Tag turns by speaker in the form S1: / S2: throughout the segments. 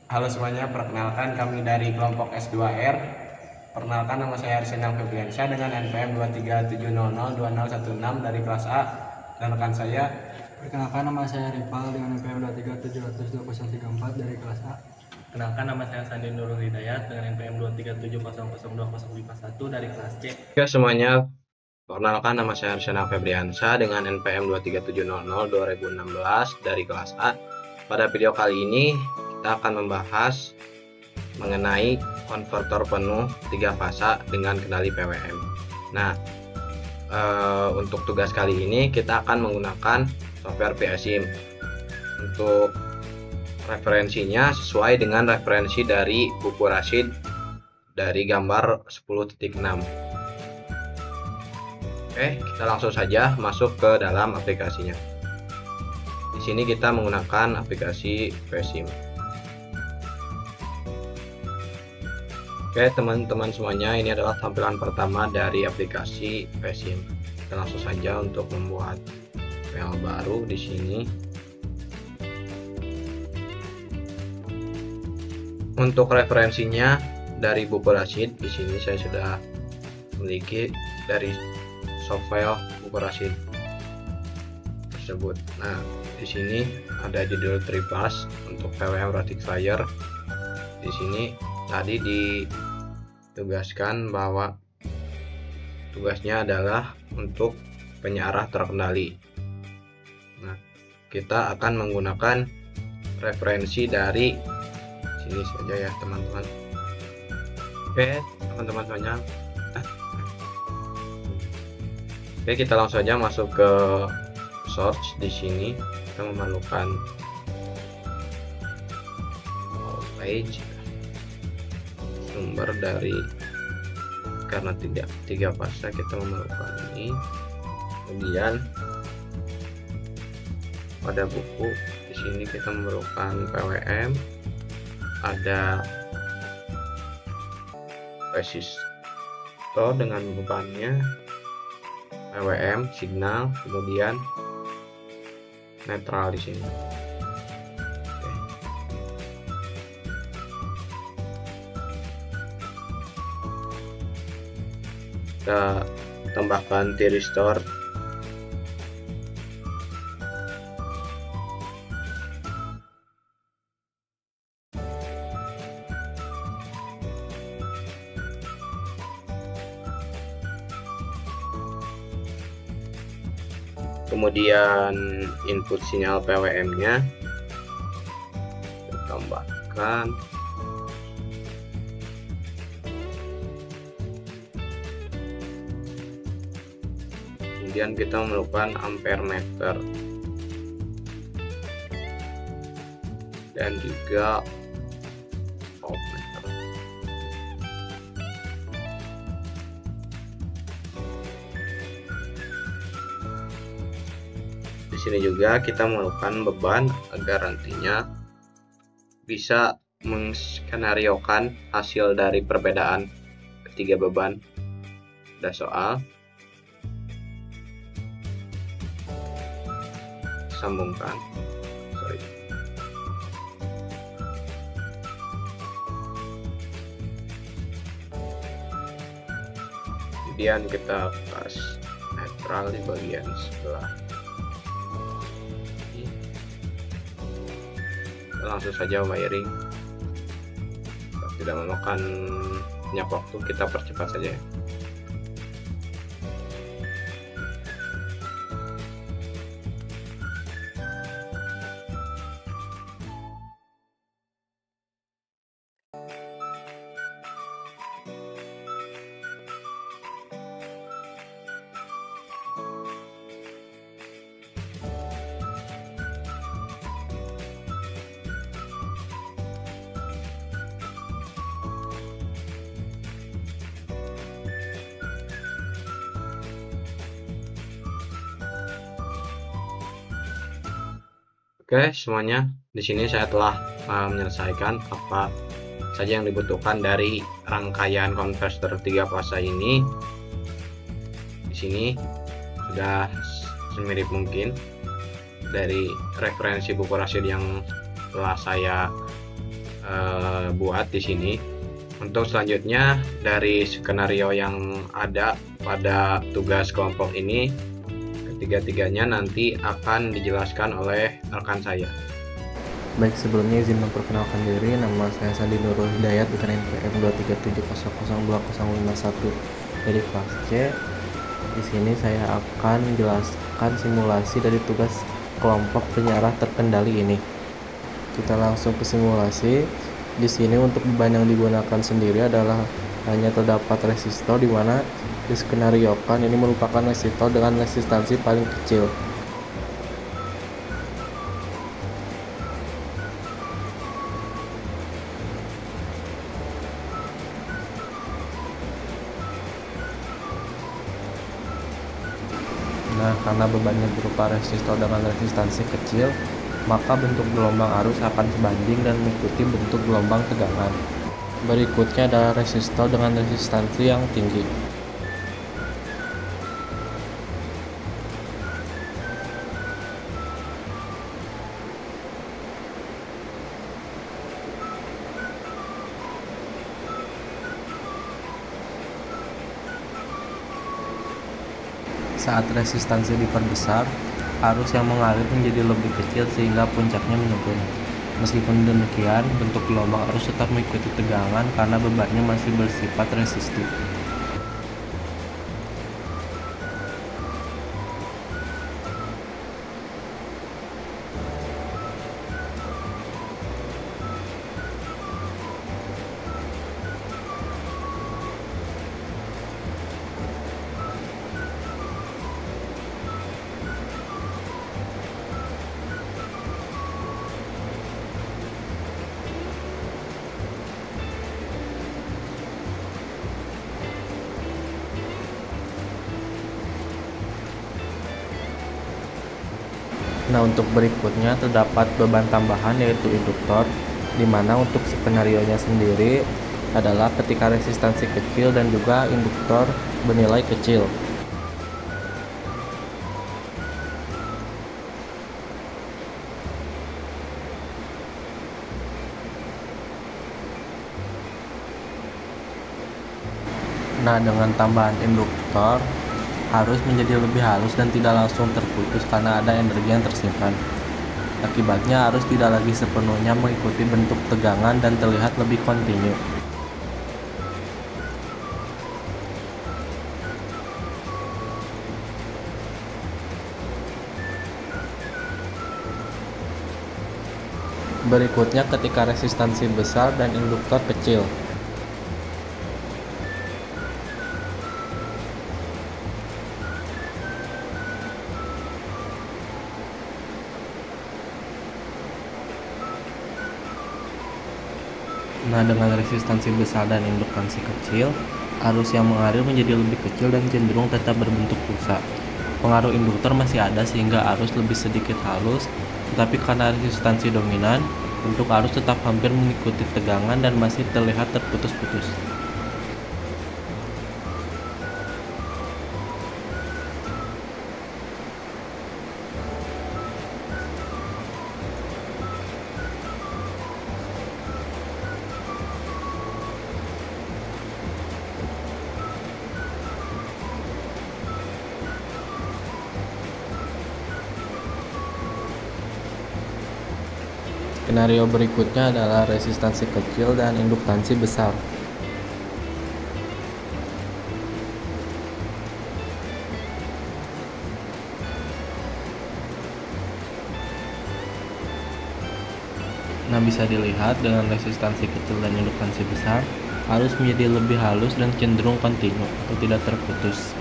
S1: Halo semuanya, perkenalkan kami dari kelompok S2R. Perkenalkan, nama saya Arsenal Febriansyah dengan NPM 237002016 dari kelas A, dan rekan saya.
S2: Perkenalkan, nama saya Rival dengan NPM 237002034 dari kelas A.
S3: Perkenalkan, nama saya Sandi Nurul Hidayat dengan NPM 237002051 dari kelas C.
S4: Oke semuanya, perkenalkan nama saya Arsenal Febriansyah dengan NPM 237002016 dari kelas A. Pada video kali ini kita akan membahas mengenai konverter penuh 3 fasa dengan kendali PWM. Nah, untuk tugas kali ini kita akan menggunakan software PSIM. Untuk referensinya sesuai dengan referensi dari buku Rashid dari gambar 10.6. Oke, kita langsung saja masuk ke dalam aplikasinya. Di sini kita menggunakan aplikasi PSIM. Oke teman-teman semuanya, ini adalah tampilan pertama dari aplikasi PSIM. Kita langsung saja untuk membuat file baru di sini. Untuk referensinya dari buku Rashid, di sini saya sudah memiliki dari software buku Rashid tersebut. Nah, di sini ada judul Tripas untuk PWM rectifier. Di sini tadi ditugaskan bahwa tugasnya adalah untuk penyiarah terkendali. Nah, kita akan menggunakan referensi dari sini saja ya teman-teman. Oke teman-teman semuanya. Oke, kita langsung saja masuk ke search. Di sini kita memerlukan page sumber dari, karena tidak 3 fasa kita memerlukan ini. Kemudian pada buku di sini kita memerlukan PWM, ada resistor dengan bebannya, PWM signal, kemudian netral di sini. Oke. Kita tambahkan thyristor. Kemudian input sinyal PWM-nya kita tambahkan. Kemudian kita memerlukan ampere meter dan juga voltmeter. Di sini juga kita memerlukan beban agar nantinya bisa menskenariokan hasil dari perbedaan ketiga beban. Ada soal. Sambungkan. Kemudian kita pas netral di bagian sebelah. Langsung saja wiring, tidak memakan banyak waktu, kita percepat saja ya. Oke semuanya, di sini saya telah menyelesaikan apa saja yang dibutuhkan dari rangkaian konverter 3 fasa ini. Di sini sudah semirip mungkin dari referensi buku Rashid yang telah saya buat di sini. Untuk selanjutnya dari skenario yang ada pada tugas kelompok ini, ketiga-tiganya nanti akan dijelaskan oleh rekan saya.
S5: Baik, sebelumnya izin memperkenalkan diri. Nama saya Sandi Nurul Hidayat dengan NPM 237002051 dari kelas C. Di sini saya akan menjelaskan simulasi dari tugas kelompok penyarah terkendali ini. Kita langsung ke simulasi. Di sini untuk beban yang digunakan sendiri adalah hanya terdapat resistor, di mana diskenariokan ini merupakan resistor dengan resistansi paling kecil. Nah, karena bebannya berupa resistor dengan resistansi kecil, maka bentuk gelombang arus akan sebanding dan mengikuti bentuk gelombang tegangan. Berikutnya adalah resistor dengan resistansi yang tinggi. Saat resistansi diperbesar, arus yang mengalir menjadi lebih kecil sehingga puncaknya menurun. Meskipun demikian, bentuk gelombang arus tetap mengikuti tegangan karena bebannya masih bersifat resistif. Nah, untuk berikutnya terdapat beban tambahan yaitu induktor, di mana untuk skenarionya sendiri adalah ketika resistansi kecil dan juga induktor bernilai kecil. Nah, dengan tambahan induktor, arus menjadi lebih halus dan tidak langsung terputus karena ada energi yang tersimpan. Akibatnya arus tidak lagi sepenuhnya mengikuti bentuk tegangan dan terlihat lebih kontinu. Berikutnya ketika resistansi besar dan induktor kecil. Nah, dengan resistansi besar dan induktansi kecil, arus yang mengalir menjadi lebih kecil dan cenderung tetap berbentuk pulsa. Pengaruh induktor masih ada sehingga arus lebih sedikit halus, tetapi karena resistansi dominan, bentuk arus tetap hampir mengikuti tegangan dan masih terlihat terputus-putus. Skenario berikutnya adalah resistansi kecil dan induktansi besar. Nah, bisa dilihat dengan resistansi kecil dan induktansi besar, arus menjadi lebih halus dan cenderung kontinu atau tidak terputus.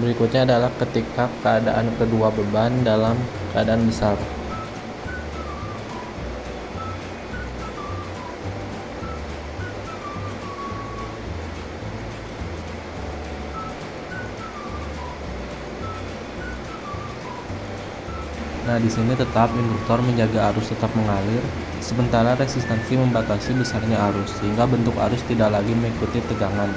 S5: Berikutnya adalah ketika keadaan kedua beban dalam keadaan besar. Nah, di sini tetap induktor menjaga arus tetap mengalir, sementara resistansi membatasi besarnya arus, sehingga bentuk arus tidak lagi mengikuti tegangan.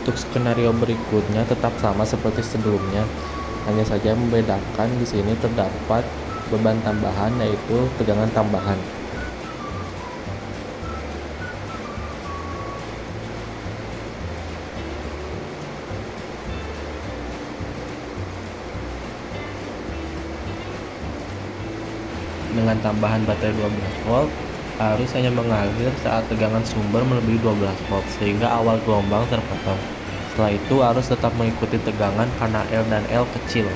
S5: Untuk skenario berikutnya tetap sama seperti sebelumnya, hanya saja membedakan di sini terdapat beban tambahan yaitu tegangan tambahan. Dengan tambahan baterai 12 volt, arus hanya mengalir saat tegangan sumber melebihi 12 volt sehingga awal gelombang terpotong. Setelah itu arus tetap mengikuti tegangan karena R dan L kecil.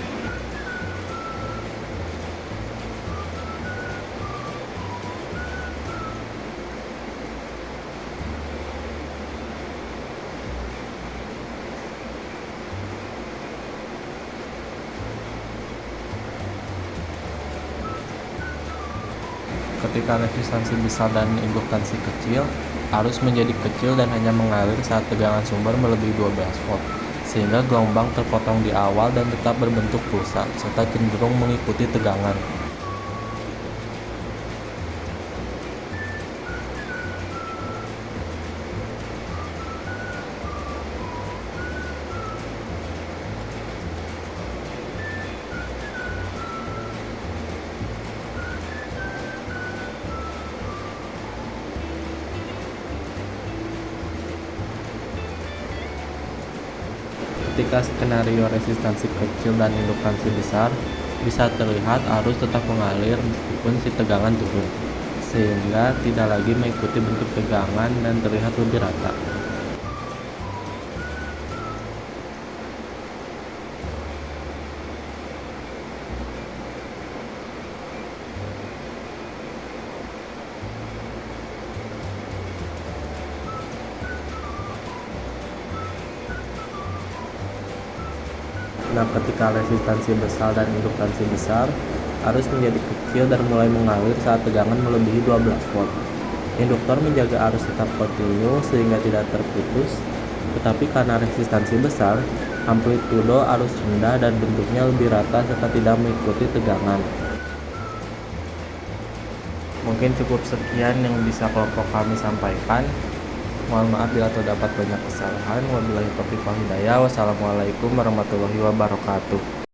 S5: Ketika resistansi besar dan induktansi kecil, arus menjadi kecil dan hanya mengalir saat tegangan sumber melebihi 12 volt, sehingga gelombang terpotong di awal dan tetap berbentuk pulsa, serta cenderung mengikuti tegangan. Ketika skenario resistansi kecil dan induktansi besar, bisa terlihat arus tetap mengalir meskipun si tegangan turun, sehingga tidak lagi mengikuti bentuk tegangan dan terlihat lebih rata. Nah, ketika resistansi besar dan induktansi besar, arus menjadi kecil dan mulai mengalir saat tegangan melebihi 12 volt. Induktor menjaga arus tetap kontinu sehingga tidak terputus, tetapi karena resistansi besar, amplitudo arus rendah dan bentuknya lebih rata serta tidak mengikuti tegangan. Mungkin cukup sekian yang bisa kelompok kami sampaikan. Mohon maaf bila terdapat banyak kesalahan. Wabillahi taufiq wal hidayah. Wassalamualaikum warahmatullahi wabarakatuh.